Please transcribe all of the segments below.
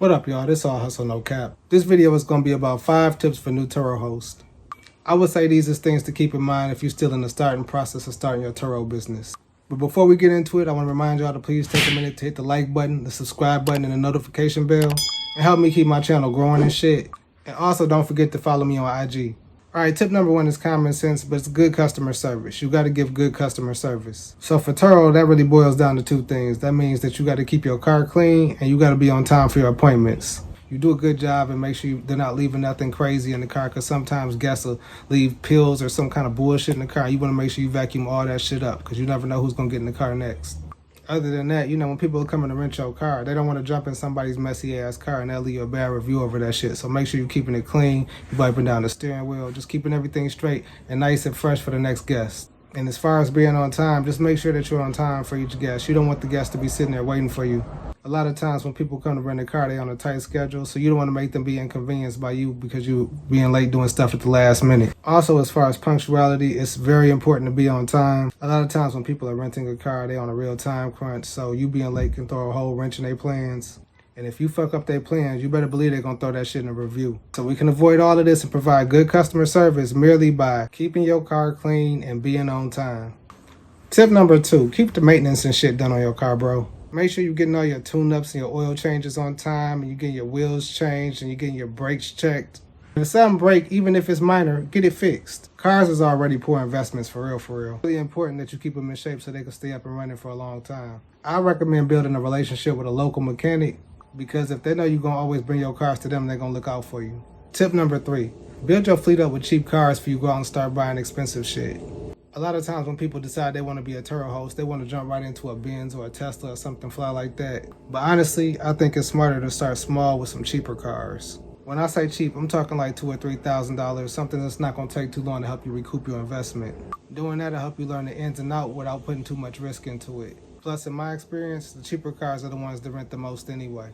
What up, y'all? This all hustle no cap. This video is going to be about 5 tips for new Turo hosts. I would say these are things to keep in mind if you're still in the starting process of starting your Turo business. But before we get into it, I want to remind y'all to please take a minute to hit the like button, the subscribe button, and the notification bell, and help me keep my channel growing and shit. And also don't forget to follow me on IG. Alright, tip number 1 is common sense, but it's good customer service. You got to give good customer service. So for Turo, that really boils down to 2 things. That means that you got to keep your car clean and you got to be on time for your appointments. You do a good job and make sure they're not leaving nothing crazy in the car, because sometimes guests will leave pills or some kind of bullshit in the car. You want to make sure you vacuum all that shit up, because you never know who's going to get in the car next. Other than that, you know, when people are coming to rent your car, they don't want to jump in somebody's messy ass car and they'll leave you a bad review over that shit. So make sure you're keeping it clean, you're wiping down the steering wheel, just keeping everything straight and nice and fresh for the next guest. And as far as being on time, just make sure that you're on time for each guest. You don't want the guest to be sitting there waiting for you. A lot of times when people come to rent a car, they're on a tight schedule, so you don't want to make them be inconvenienced by you because you being late doing stuff at the last minute. Also, as far as punctuality, it's very important to be on time. A lot of times when people are renting a car, they're on a real time crunch, so you being late can throw a whole wrench in their plans. And if you fuck up their plans, you better believe they're going to throw that shit in a review. So we can avoid all of this and provide good customer service merely by keeping your car clean and being on time. Tip number 2, keep the maintenance and shit done on your car, bro. Make sure you're getting all your tune-ups and your oil changes on time, and you're getting your wheels changed, and you're getting your brakes checked. If something breaks, even if it's minor, get it fixed. Cars is already poor investments for real, for real. It's really important that you keep them in shape so they can stay up and running for a long time. I recommend building a relationship with a local mechanic, because if they know you're going to always bring your cars to them, they're going to look out for you. Tip number 3, build your fleet up with cheap cars before you go out and start buying expensive shit. A lot of times when people decide they want to be a Turo host, they want to jump right into a Benz or a Tesla or something fly like that. But honestly, I think it's smarter to start small with some cheaper cars. When I say cheap, I'm talking like $2,000 or $3,000, something that's not going to take too long to help you recoup your investment. Doing that will help you learn the ins and outs without putting too much risk into it. Plus, in my experience, the cheaper cars are the ones that rent the most anyway.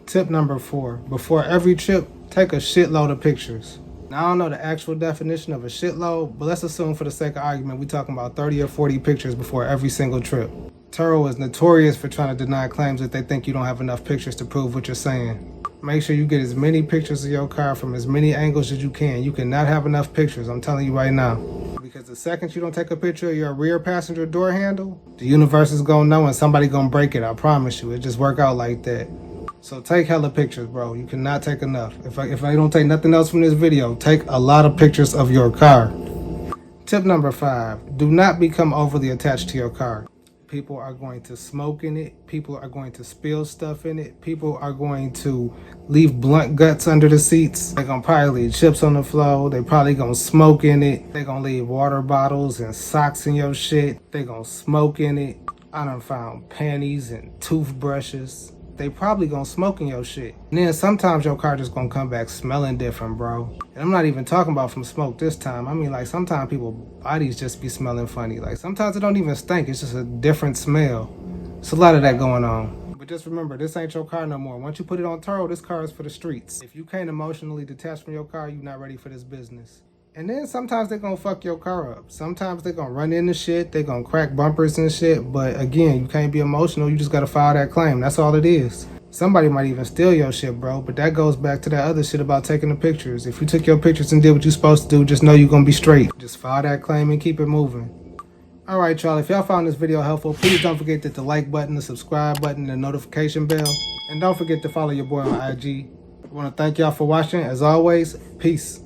Tip number 4, before every trip, take a shitload of pictures. Now, I don't know the actual definition of a shitload, but let's assume for the sake of argument, we're talking about 30 or 40 pictures before every single trip. Turo is notorious for trying to deny claims that they think you don't have enough pictures to prove what you're saying. Make sure you get as many pictures of your car from as many angles as you can. You cannot have enough pictures, I'm telling you right now. Because the second you don't take a picture of your rear passenger door handle, the universe is gonna know and somebody gonna break it, I promise you. It just work out like that. So take hella pictures, bro. You cannot take enough. If I don't take nothing else from this video, take a lot of pictures of your car. Tip number 5, do not become overly attached to your car. People are going to smoke in it. People are going to spill stuff in it. People are going to leave blunt guts under the seats. They're going to probably leave chips on the floor. They're probably going to smoke in it. They're going to leave water bottles and socks in your shit. They're going to smoke in it. I done found panties and toothbrushes. They probably gonna smoke in your shit. And then sometimes your car just gonna come back smelling different, bro. And I'm not even talking about from smoke this time. I mean, like, sometimes people's bodies just be smelling funny. Like, sometimes it don't even stink. It's just a different smell. It's a lot of that going on. But just remember, this ain't your car no more. Once you put it on Turo, this car is for the streets. If you can't emotionally detach from your car, you're not ready for this business. And then sometimes they're gonna fuck your car up. Sometimes they're gonna run into shit, they're gonna crack bumpers and shit, but again, you can't be emotional, you just gotta file that claim, that's all it is. Somebody might even steal your shit, bro, but that goes back to that other shit about taking the pictures. If you took your pictures and did what you're supposed to do, just know you're gonna be straight. Just file that claim and keep it moving. Alright, y'all, if y'all found this video helpful, please don't forget to hit the like button, the subscribe button, and the notification bell. And don't forget to follow your boy on IG. I wanna thank y'all for watching. As always, peace.